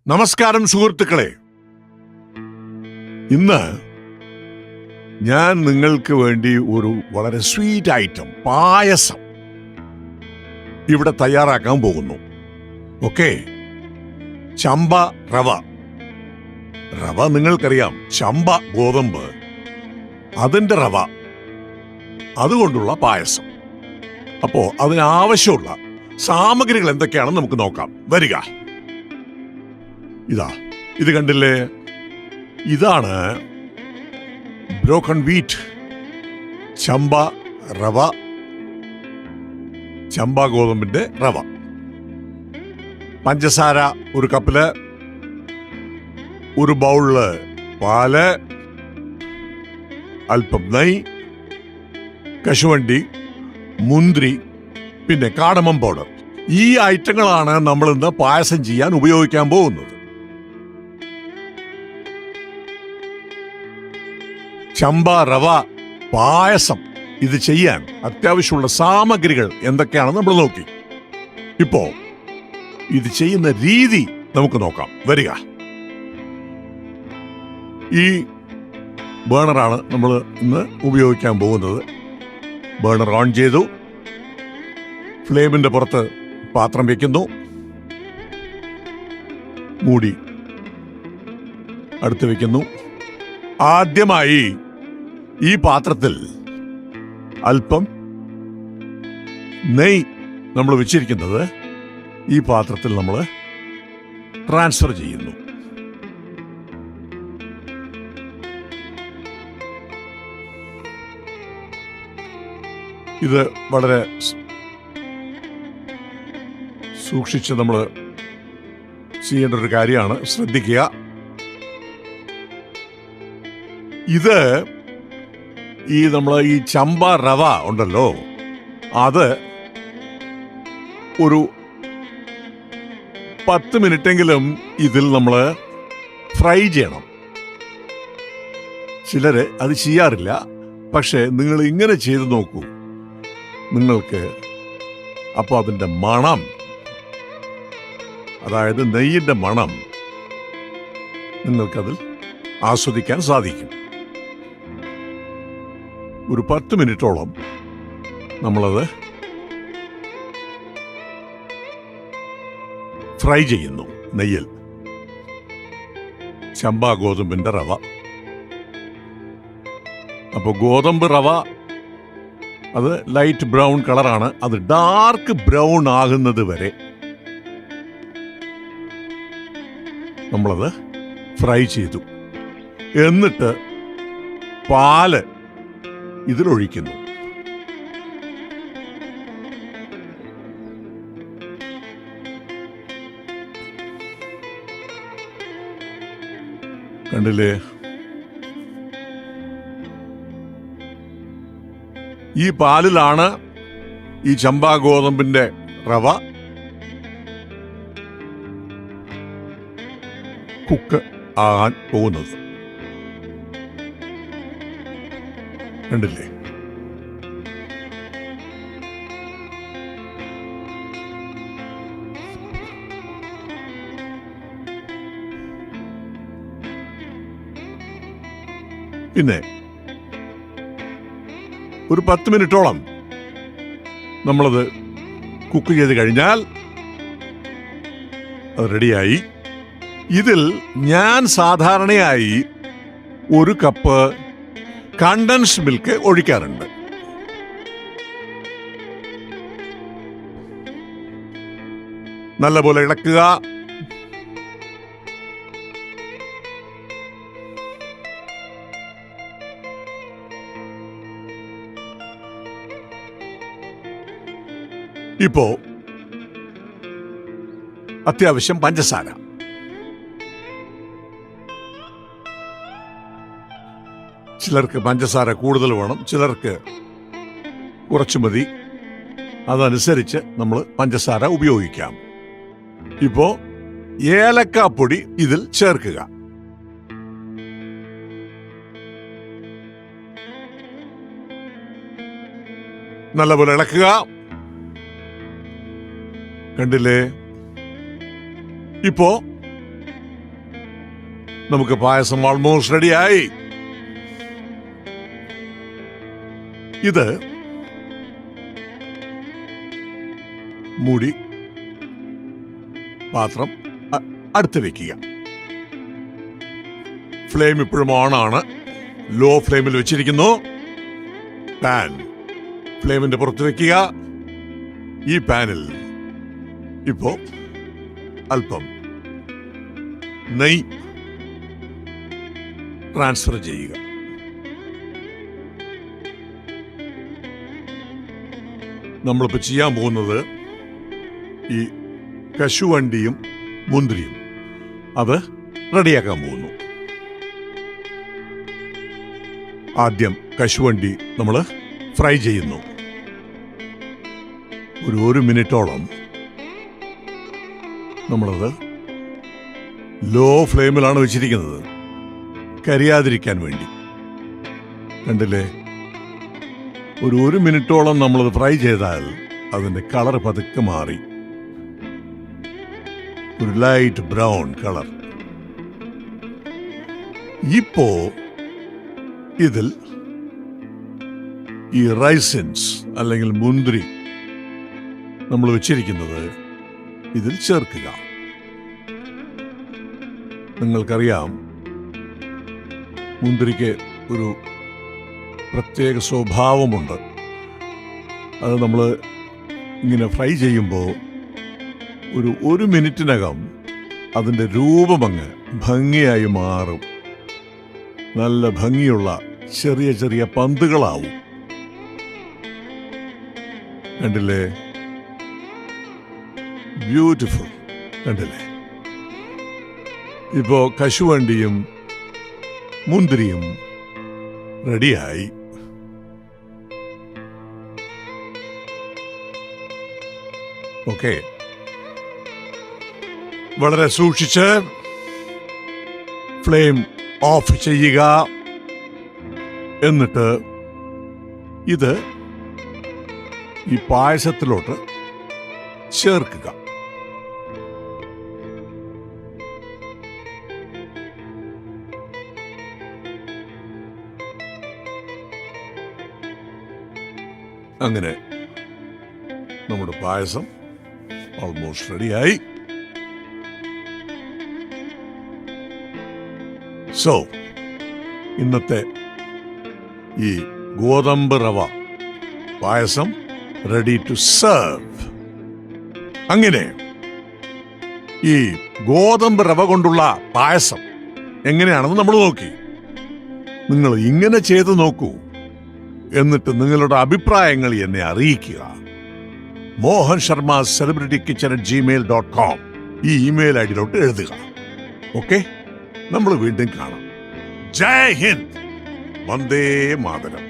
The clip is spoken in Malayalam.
നമസ്കാരം സുഹൃത്തുക്കളെ. ഇന്ന് ഞാൻ നിങ്ങൾക്ക് വേണ്ടി ഒരു വളരെ സ്വീറ്റ് ഐറ്റം പായസം ഇവിടെ തയ്യാറാക്കാൻ പോകുന്നു. ഓക്കെ, ചമ്പ റവ. റവ നിങ്ങൾക്കറിയാം, ചമ്പ ഗോതമ്പ്, അതിന്റെ റവ, അതുകൊണ്ടുള്ള പായസം. അപ്പോ അതിനാവശ്യമുള്ള സാമഗ്രികൾ എന്തൊക്കെയാണെന്ന് നമുക്ക് നോക്കാം. വരിക. ഇത് കണ്ടില്ലേ, ഇതാണ് ബ്രോക്കൺ വീറ്റ്, ചമ്പ റവ, ചമ്പ ഗോതമ്പിന്റെ റവ. പഞ്ചസാര ഒരു കപ്പില്, ഒരു ബൗളില് പാല്, അല്പം നെയ്, കശുവണ്ടി, മുന്തിരി, പിന്നെ കാടമം പൗഡർ. ഈ ഐറ്റങ്ങളാണ് നമ്മൾ ഇന്ന് പായസം ചെയ്യാൻ ഉപയോഗിക്കാൻ പോകുന്നത്. ചമ്പ റവ പായസം ഇത് ചെയ്യാൻ അത്യാവശ്യമുള്ള സാമഗ്രികൾ എന്തൊക്കെയാണെന്ന് നമ്മൾ നോക്കി. ഇപ്പോ ഇത് ചെയ്യുന്ന രീതി നമുക്ക് നോക്കാം. വരിക. ഈ ബേണറാണ് നമ്മൾ ഇന്ന് ഉപയോഗിക്കാൻ പോകുന്നത്. ബേണർ ഓൺ ചെയ്തു, ഫ്ലെയിമിന്റെ പുറത്ത് പാത്രം വെക്കുന്നു, മൂടി അടുത്ത് വെക്കുന്നു. ആദ്യമായി ഈ പാത്രത്തിൽ അല്പം നെയ് നമ്മൾ വെച്ചിരിക്കുന്നത് ഈ പാത്രത്തിൽ നമ്മൾ ട്രാൻസ്ഫർ ചെയ്യുന്നു. ഇത് വളരെ സൂക്ഷിച്ച് നമ്മൾ ചെയ്യേണ്ട ഒരു കാര്യമാണ്, ശ്രദ്ധിക്കുക. ഇത് ഈ ചമ്പ റവ ഉണ്ടല്ലോ, അത് ഒരു 10 മിനിറ്റെങ്കിലും ഇതിൽ നമ്മൾ ഫ്രൈ ചെയ്യണം. ചിലര് അത് ചെയ്യാറില്ല, പക്ഷെ നിങ്ങൾ ഇങ്ങനെ ചെയ്ത് നോക്കൂ. നിങ്ങൾക്ക് അപ്പോൾ അതിൻ്റെ മണം, അതായത് നെയ്യിൻ്റെ മണം, നിങ്ങൾക്കതിൽ ആസ്വദിക്കാൻ സാധിക്കും. ഒരു 10 മിനിറ്റോളം നമ്മളത് ഫ്രൈ ചെയ്യുന്നു നെയ്യിൽ. ചമ്പ ഗോതമ്പിന്റെ റവ. അപ്പോൾ ഗോതമ്പ് റവ അത് ലൈറ്റ് ബ്രൗൺ കളറാണ്. അത് ഡാർക്ക് ബ്രൗൺ ആകുന്നത് വരെ നമ്മളത് ഫ്രൈ ചെയ്തു. എന്നിട്ട് പാല് ഇതിലൊഴിക്കുന്നു. കണ്ടില്ലേ, ഈ പാലിലാണ് ഈ ചമ്പ ഗോതമ്പിന്റെ റവ കുക്ക് ആകാൻ പോകുന്നത്. കണ്ടില്ലേ, പിന്നെ ഒരു 10 മിനിറ്റോളം നമ്മളത് കുക്ക് ചെയ്ത് കഴിഞ്ഞാൽ അത് റെഡിയായി. ഇതിൽ ഞാൻ സാധാരണയായി 1 കപ്പ് കണ്ടൻസ്ഡ് മിൽക്ക് ഒഴിക്കാറുണ്ട്. നല്ലപോലെ ഇളക്കുക. ഇപ്പോ അത്യാവശ്യം പഞ്ചസാര. ചിലർക്ക് പഞ്ചസാര കൂടുതൽ വേണം, ചിലർക്ക് കുറച്ചു മതി. അതനുസരിച്ച് നമ്മൾ പഞ്ചസാര ഉപയോഗിക്കാം. ഇപ്പോ ഏലക്കാപ്പൊടി ഇതിൽ ചേർക്കുക. നല്ലപോലെ ഇളക്കുക. കണ്ടില്ലേ, ഇപ്പോ നമുക്ക് പായസം ഓൾമോസ്റ്റ് റെഡിയായി. ഇത് മൂടി പാത്രം അടുത്ത് വെക്കുക. ഫ്ലെയിം ഇപ്പോഴും ഓണാണ്. ലോ ഫ്ലെയിമിൽ വെച്ചിരിക്കുന്നു. പാൻ ഫ്ലെയിമിന്റെ പുറത്ത് വെക്കുക. ഈ പാനിൽ ഇപ്പോ അല്പം നെയ്യ് ട്രാൻസ്ഫർ ചെയ്യുക. നമ്മളിപ്പോൾ ചെയ്യാൻ പോകുന്നത് ഈ കശുവണ്ടിയും മുന്തിരിയും അത് റെഡിയാക്കാൻ പോകുന്നു. ആദ്യം കശുവണ്ടി നമ്മൾ ഫ്രൈ ചെയ്യുന്നു. ഒരു മിനിറ്റോളം നമ്മളത് ലോ ഫ്ലെയിമിലാണ് വെച്ചിരിക്കുന്നത്, കരിയാതിരിക്കാൻ വേണ്ടി. കണ്ടില്ലേ? ഒരു മിനിറ്റോളം നമ്മളത് ഫ്രൈ ചെയ്താൽ അതിൻ്റെ കളർ പതുക്കെ മാറി ഒരു ലൈറ്റ് ബ്രൗൺ കളർ. ഇപ്പോ ഇതിൽ ഈ റൈസിൻസ് അല്ലെങ്കിൽ മുന്തിരി നമ്മൾ വെച്ചിരിക്കുന്നത് ഇതിൽ ചേർക്കുക. നിങ്ങൾക്കറിയാം, മുന്തിരിക്ക് ഒരു പ്രത്യേക സ്വഭാവമുണ്ട്. അത് നമ്മൾ ഇങ്ങനെ ഫ്രൈ ചെയ്യുമ്പോൾ ഒരു മിനിറ്റിനകം അതിൻ്റെ രൂപമങ്ങ് ഭംഗിയായി മാറും. നല്ല ഭംഗിയുള്ള ചെറിയ ചെറിയ പന്തുകളാവും. കണ്ടില്ലേ? ബ്യൂട്ടിഫുൾ. കണ്ടില്ലേ? ഇപ്പോ കശുവണ്ടിയും മുന്തിരിയും റെഡിയായി. ഓക്കെ, വളരെ സൂക്ഷിച്ച് ഫ്ലെയിം ഓഫ് ചെയ്യുക. എന്നിട്ട് ഇത് ഈ പായസത്തിലോട്ട് ചേർക്കുക. അങ്ങനെ നമ്മുടെ പായസം ഓൾമോസ്റ്റ് റെഡിയായി. സോ ഇന്നത്തെ ഈ ഗോതമ്പ് റവ പായസം റെഡി ടു സെർവ്. അങ്ങനെ ഈ ഗോതമ്പ് റവ കൊണ്ടുള്ള പായസം എങ്ങനെയാണെന്ന് നമ്മൾ നോക്കി. നിങ്ങൾ ഇങ്ങനെ ചെയ്ത് നോക്കൂ. എന്നിട്ട് നിങ്ങളുടെ അഭിപ്രായങ്ങൾ എന്നെ അറിയിക്കുക. Mohan Sharma celebrity kitchen @gmail.com ഈ ഇമെയിൽ ഐഡിയിലോട്ട് എഴുതുക. ഓക്കെ, നമ്മൾ വീണ്ടും കാണാം. ജയ് ഹിന്ദ്, വന്ദേ മാതരം.